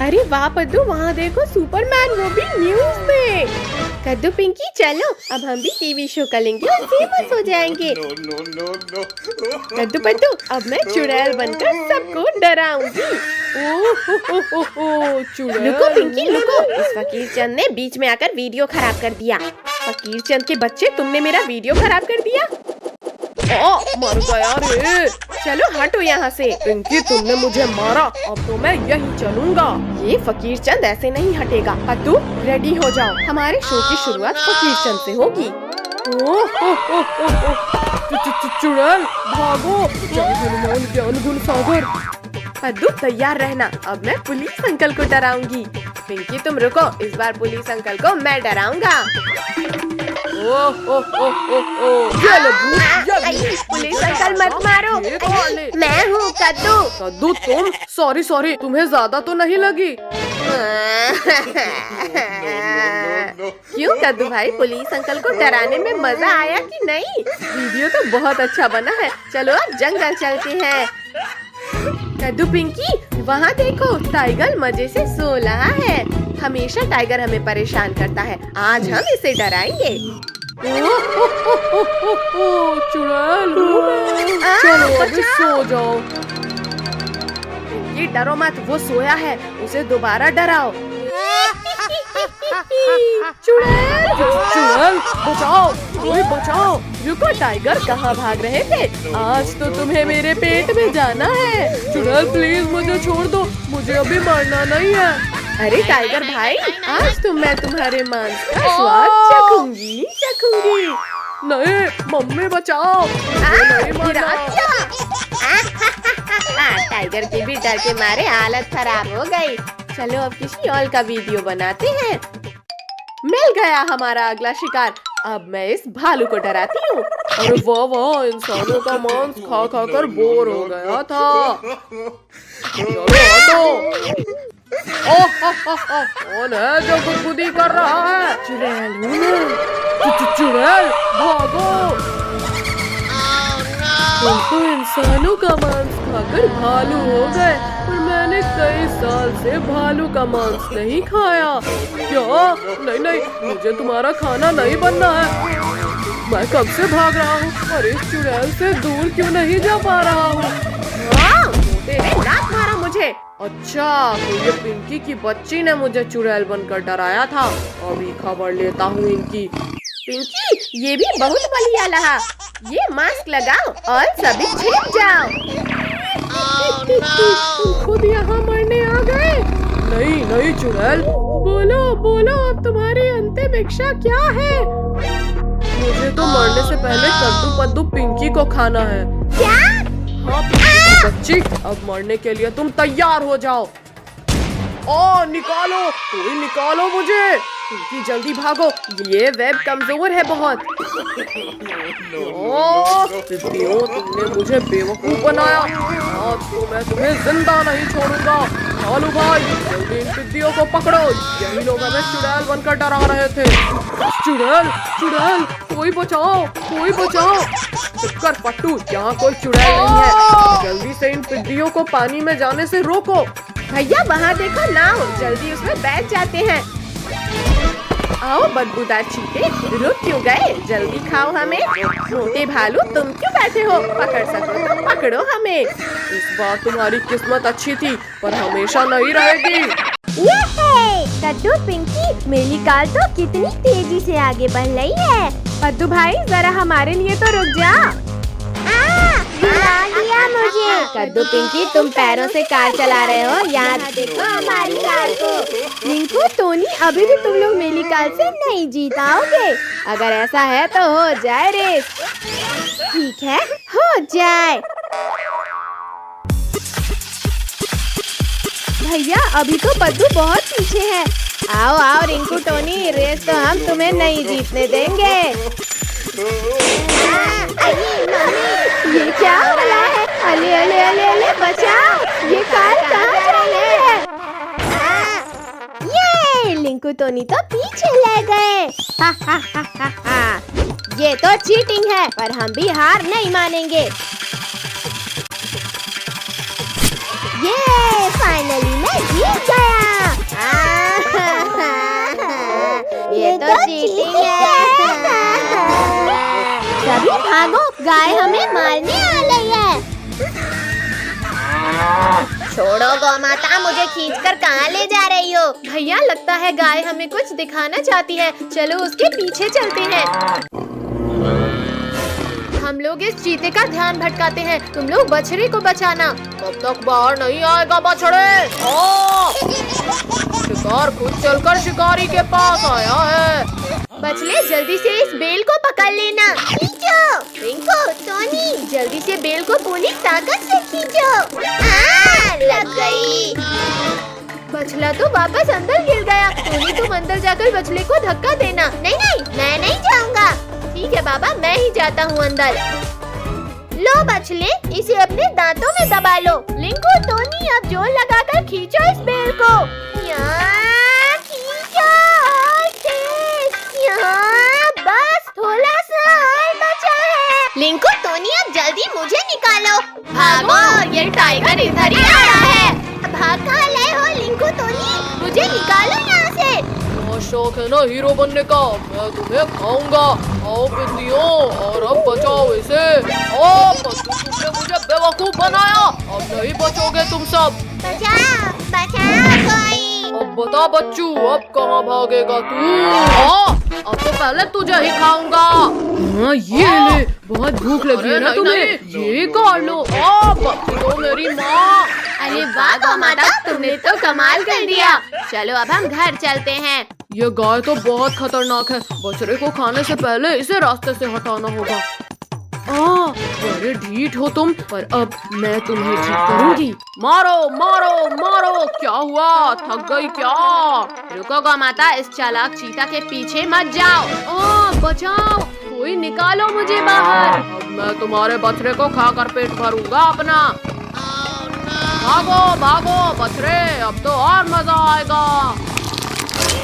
अरे वाह पद्दू, वहाँ देखो सुपरमैन, वो भी न्यूज में। कद्दू पिंकी चलो, अब हम भी टीवी शो करेंगे और फेमस हो जाएंगे। कद्दू पद्दू, अब मैं चुड़ैल बनकर सबको डराऊंगी। चुड़ैल। रुको पिंकी रुको, इस फकीर चंद ने बीच में आकर वीडियो खराब कर दिया। फकीर चंद के बच्चे, तुमने मेरा वीडियो खराब कर दिया। मर गया रे। चलो हटो यहाँ से। पिंकी तुमने मुझे मारा, अब तो मैं यहीं चलूंगा। ये फकीर चंद ऐसे नहीं हटेगा। कद्दू रेडी हो जाओ, हमारे शो की शुरुआत फकीर चंद से होगी। चुड़ैल भागो, जय हनुमान ज्ञान गुण सागर। कद्दू तैयार रहना, अब मैं पुलिस अंकल को डराऊंगी। पिंकी तुम रुको, इस बार पुलिस अंकल को मैं डराऊंगा। पुलिस अंकल मत मारो, मैं हूँ कद्दू। कद्दू तुम? सॉरी, तुम्हें ज्यादा तो नहीं लगी? क्यों कद्दू भाई, पुलिस अंकल को डराने में मजा आया कि नहीं? वीडियो तो बहुत अच्छा बना है। चलो अब जंगल चलते हैं। कद्दू पिंकी वहाँ देखो, टाइगर मजे से सो रहा है। हमेशा टाइगर हमें परेशान करता है, आज हम इसे डराएंगे। चुड़ैल, चलो अभी सो जाओ। ये डरो मत, वो सोया है, उसे दोबारा डराओ। चुड़ैल बचाओ, कोई बचाओ। रुको, टाइगर कहाँ भाग रहे थे? आज तो तुम्हें मेरे पेट में जाना है। चुड़ैल प्लीज मुझे छोड़ दो, मुझे अभी मरना नहीं है। अरे टाइगर भाई, आज तो मैं तुम्हारे मांस का स्वाद चखूंगी। नहीं मम्मी बचाओ, नहीं मरना। टाइगर के भी डर के मारे हालत खराब हो गई। चलो अब किसी और का वीडियो बनाते हैं। मिल गया हमारा अगला शिकार। अब मैं इस भालू को डराती हूँ। अरे वाह, इंसानों का मांस खा खा कर बोर हो गया था। चलो हटो। कौन है जो गुदगुदी कर रहा है? चुड़ैल हूँ मैं। चुड़ैल भागो। तुम तो इंसानों का मांस खाकर भालू हो गए, और मैंने कई साल से भालू का मांस नहीं खाया। क्या? नहीं, मुझे तुम्हारा खाना नहीं बनना है। मैं कब से भाग रहा हूँ और इस चुड़ैल से दूर क्यों नहीं जा पा रहा हूँ? तेरे लात मारा मुझे। अच्छा, तो ये पिंकी की बच्ची ने मुझे चुड़ैल बनकर डराया था। अभी खबर लेता हूँ इनकी। पिंकी ये भी बहुत बढ़िया रहा। ये मास्क लगाओ और सभी छिप जाओ। तुम खुद यहाँ मरने आ गए? नहीं चुड़ैल, बोलो अब तुम्हारी अंतिम इच्छा क्या है? मुझे तो मरने से पहले कद्दू पद्दू पिंकी को खाना है। क्या? हाँ पिंकी की बच्ची, अब मरने के लिए तुम तैयार हो जाओ। निकालो, कोई निकालो मुझे। पिंकी जल्दी भागो, ये वेब कमजोर है बहुत। तुमने मुझे बेवकूफ बनाया। आज तो मैं तुम्हें जिंदा नहीं छोड़ूंगा। भालू भाई जल्दी इन टिड्डियों को पकड़ो, यही लोग हमें चुड़ैल बनकर डरा रहे थे। चुड़ैल, कोई बचाओ। चक्कर पट्टू, यहाँ कोई चुड़ैल नहीं है। जल्दी से इन टिड्डियों को पानी में जाने से रोको। भैया वहाँ देखो नाव, जल्दी उसमें बैठ जाते हैं। आओ बदबूदार चीते, रुक क्यों गए? जल्दी खाओ हमें। मोटे भालू तुम क्यों बैठे हो? पकड़ सको तो पकड़ो हमें। इस बार तुम्हारी किस्मत अच्छी थी, पर हमेशा नहीं रहेगी। कद्दू पिंकी, मेरी कार तो कितनी तेजी से आगे बढ़ रही है। कद्दू भाई जरा हमारे लिए तो रुक जा। गिरा दिया मुझे। कद्दू पिंकी तुम पैरों से कार चला रहे हो, याद देखो हमारी कार को। रिंकू टोनी, अभी भी तुम लोग मेरी कार से नहीं जीताओगे। अगर ऐसा है तो हो जाए रेस। ठीक है, हो जाए। भैया अभी तो पद्दू बहुत पीछे है। आओ रिंकू टोनी, रेस तो हम तुम्हें नहीं जीतने देंगे। ये क्या हो रहा है? अले बचाओ, ये कार कहाँ जा रही है? ये लिंकू टोनी तो पीछे ले गए। ये तो चीटिंग है, पर हम भी हार नहीं मानेंगे। ये फाइनली मैं जीत गया। भागो, गाय हमें मारने आ रही है। छोड़ो गौ माता, मुझे खींचकर कहाँ ले जा रही हो? भैया लगता है गाय हमें कुछ दिखाना चाहती है, चलो उसके पीछे चलते हैं। हम लोग इस चीते का ध्यान भटकाते हैं, तुम लोग बछड़े को बचाना। कब तक बाहर नहीं आएगा बछड़े? शिकार खुद चलकर शिकारी के पास आया है। बछड़े जल्दी से इस बेल को पकड़ लेना। खींचो रिंकू, टोनी, जल्दी से बेल को पूरी ताकत से खींचो। लग गई। बछड़ा तो वापस अंदर गिर गया। टोनी तुम अंदर जाकर बछड़े को धक्का देना। नहीं नहीं, मैं नहीं जाऊंगा। ठीक है बाबा, मैं ही जाता हूँ अंदर। लो बछड़े, इसे अपने दांतों में दबा लो। लिंकू, टोनी, अब जोर लगाकर खींचो इस बेल को। यहाँ खींचो और तेज। यहाँ बस थोड़ा सा और बचा है। लिंकू, टोनी, अब जल्दी मुझे निकालो। भागो, ये टाइगर इधर ही आ रहा है। भाग कहाँ लाए हो लिंकू, टोनी? मुझे निकालो यहाँ से। बहुत शौक है ना हीरो बनने का, मैं तुम्हें खाऊंगा। आओ बिंदियों, और अब बचाओ इसे। तुमने मुझे बेवकूफ बनाया, अब नहीं बचोगे तुम सब। बचाओ बचाओ कोई। अब बता बच्चू, अब कहाँ भागेगा तू? अब तो पहले तुझे ही खाऊंगा। हाँ ये ले, बहुत भूख लगी है ना तुम्हें, ये काट लो। बच्चू मेरी माँ। अरे वाह गौ माता, तुमने तो कमाल कर दिया। चलो अब हम घर चलते हैं। ये गाय तो बहुत खतरनाक है, बछड़े को खाने से पहले इसे रास्ते से हटाना होगा। बड़े ढीठ हो तुम, पर अब मैं तुम्हें ठीक करूंगी। मारो मारो मारो। क्या हुआ, थक गई क्या? रुको गौ माता, इस चालाक चीता के पीछे मत जाओ। बचाओ, कोई निकालो मुझे बाहर। अब मैं तुम्हारे बछड़े को खाकर पेट भरूंगा अपना। भागो भागो बछड़े, अब तो और मजा आएगा।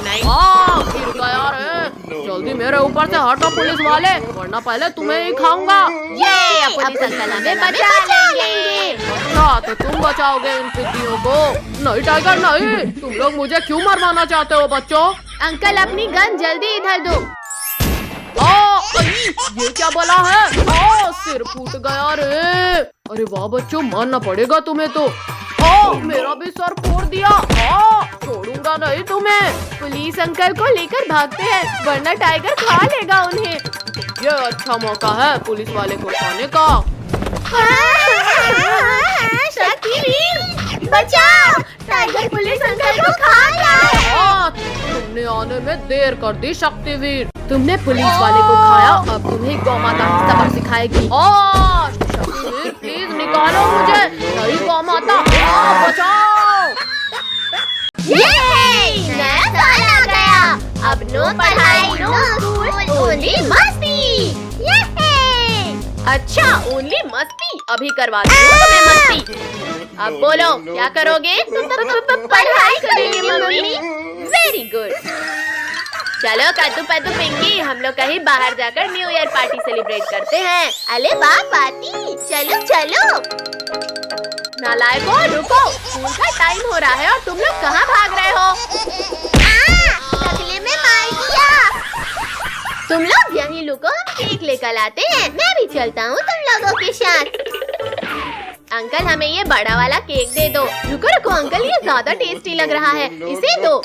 गिर गया रे। जल्दी मेरे ऊपर से हटो पुलिस वाले, वरना पहले तुम्हें ही खाऊंगा। ये पुलिस अंकल हमें बचा लेंगे। अच्छा, तो तुम बचाओगे इन टिड्डियों को? नहीं टाइगर नहीं, तुम लोग मुझे क्यों मरवाना चाहते हो बच्चों? अंकल अपनी गन जल्दी इधर दो। ये क्या बोला है? सिर फूट गया रे। अरे वाह बच्चों, मानना पड़ेगा तुम्हें तो। मेरा भी सर फोड़ दिया। छोड़ूंगा नहीं तुम्हें। पुलिस अंकल को लेकर भागते हैं, वरना टाइगर खा लेगा उन्हें। ये अच्छा मौका है पुलिस वाले को खाने का। शक्तिवीर, बचाओ, टाइगर पुलिस अंकल को खा रहा है। तुमने आने में देर कर दी शक्तिवीर। तुमने पुलिस वाले को खाया, अब तुम्हें गौ माता सबक सिखाएगी। शक्तिवीर प्लीज निकालो मुझे। नहीं गौ माता, बचाओ। नया साल आ गया। अब नो पढ़ाई, नो स्कूल, ओनली मस्ती। अच्छा, ओनली मस्ती? अभी करवाती हूँ तुम्हें मस्ती। अब बोलो क्या करोगे? पढ़ाई करेंगे मम्मी। Very good. चलो कद्दू पद्दू पिंकी, हम लोग कहीं बाहर जाकर न्यू ईयर पार्टी सेलिब्रेट करते हैं। अरे वाह पार्टी, चलो चलो। नालायकों, रुको, स्कूल का टाइम हो रहा है और तुम लोग कहाँ भाग रहे हो? टकले में मार दिया। तुम लोग यहीं रुको, हम केक लेकर आते हैं। मैं भी चलता हूँ तुम लोगों के साथ। अंकल हमें ये बड़ा वाला केक दे दो। रुको रुको अंकल, ये ज्यादा टेस्टी लग रहा है, इसे दो।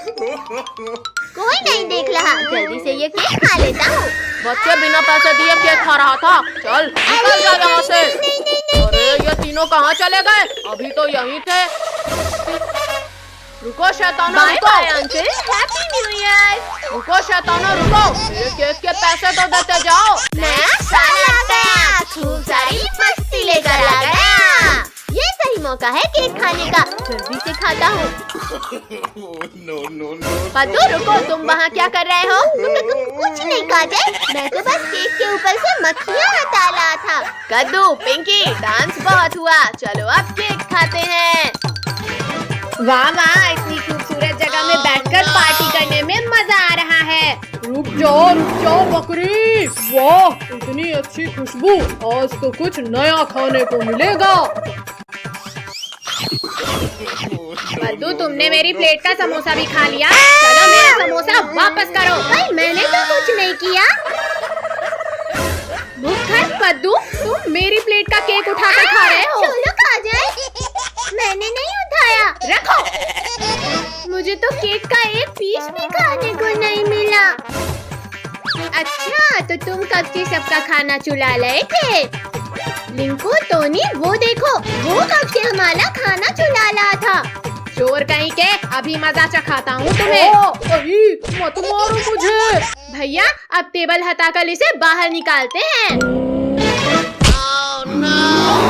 कोई नहीं देख रहा, जल्दी से ये केक खा लेता हूँ। बच्चे बिना पैसे दिए केक खा रहा था। चल निकल जा यहाँ से। अरे ये तीनों कहाँ चले गए? अभी तो यहीं थे। रुको शैतानो, रुको। Uncle, happy new year. रुको शैतानो, रुको। मेरे केक के पैसे तो देते जाओ। नया साल आ गया, खूब सारी मस्ती लेकर आ गया। ये सही मौका है केक खाने का, जल्दी से खाता हूँ। पद्दू रुको, तुम वहाँ क्या कर रहे हो? कुछ नहीं काजल, मैं तो बस केक के ऊपर से मक्खियाँ हटा रहा था। कद्दू पिंकी, डांस बहुत हुआ, चलो अब केक खाते हैं। वाह वाह, इतनी खूबसूरत जगह में बैठकर पार्टी करने में मजा आ रहा है। रुक जाओ बकरी। वाह इतनी अच्छी खुशबू, आज तो कुछ नया खाने को मिलेगा। पद्दू, तुमने मेरी प्लेट का समोसा भी खा लिया, चलो मेरा समोसा वापस करो। भाई मैंने तो कुछ नहीं किया। भूखन पद्दू, तुम मेरी प्लेट का केक उठाकर खा रहे हो। चलो खा जाए। मैंने नहीं उठाया। रखो। मुझे तो केक का एक पीस भी खाने को नहीं मिला। अच्छा, तो तुम कब से सबका खाना चुरा रहे थे? लिंकू, टोनी, वो देखो, वो कब से हमारा खाना चुरा रहा था। चोर कहीं के, अभी मजा चखाता हूँ तुम्हें। अरे मत मारो मुझे। भैया, अब टेबल हटाकर इसे बाहर निकालते हैं।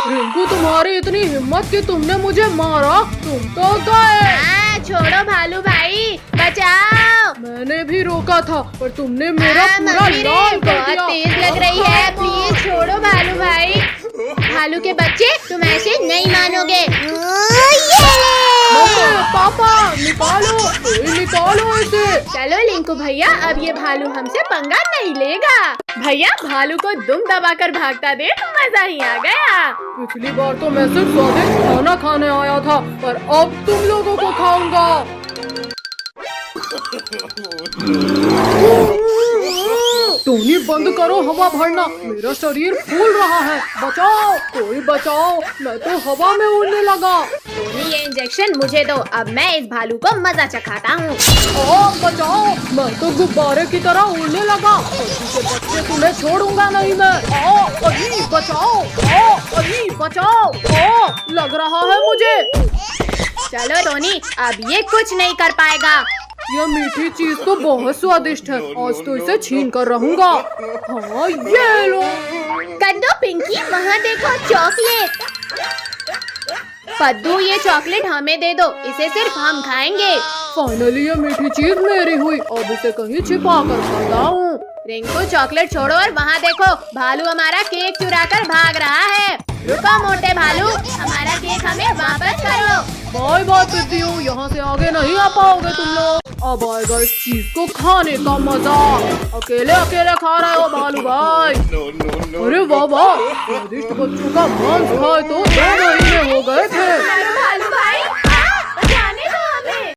रिंकू, तुम्हारी इतनी हिम्मत कि तुमने मुझे मारा, तुम तो गए। छोड़ो भालू भाई, बचाओ। मैंने भी रोका था पर तुमने मेरा पूरा मम्मी रे, लाल कर बहुत दिया। तेज लग रही है, प्लीज छोड़ो भालू भाई। भालू के बच्चे, तुम ऐसे नहीं मानोगे। मम्मी, पापा, निकालो, कोई निकालो इसे। चलो लिंकू भैया, अब ये भालू हमसे पंगा नहीं लेगा। भैया, भालू को दुम दबाकर भागता देख मजा ही आ गया। पिछली बार तो मैं सिर्फ स्वादिष्ट खाना खाने आया था, पर अब तुम लोगों को खाऊंगा। टोनी, बंद करो हवा भरना, मेरा शरीर फूल रहा है। बचाओ, कोई बचाओ, मैं तो हवा में उड़ने लगा। ये इंजेक्शन मुझे दो, अब मैं इस भालू को मजा चखाता हूँ। बचाओ, मैं तो गुब्बारे की तरह उड़ने लगा। के बच्चे, तुम्हें छोड़ूंगा नहीं मैं। अभी बचाओ, अभी बचाओ, लग रहा है मुझे। चलो टोनी, अब ये कुछ नहीं कर पाएगा। यह मीठी चीज तो बहुत स्वादिष्ट है, आज तो इसे छीन कर रहूंगा। हाँ, ये लो। कद्दू, पिंकी, वहाँ देखो, चॉकलेट। पद्दू, ये चॉकलेट हमें दे दो, इसे सिर्फ हम खाएंगे। फाइनली ये मीठी चीज मेरी हुई, अब इसे कहीं छिपा कर खाता हूँ। रिंकू, चॉकलेट छोड़ो और वहाँ देखो, भालू हमारा केक चुराकर भाग रहा है। रुको मोटे भालू, हमारा केक हमें वापस करो। बाय बाय पिद्दियों, यहाँ से आगे नहीं आ पाओगे तुम लोग। अब आएगा इस चीज को खाने का मजा। अकेले अकेले खा रहे हो भालू भाई। अरे वाह वाह, स्वादिष्ट बच्चों का मांस खाए तो 2 महीने हो गए थे।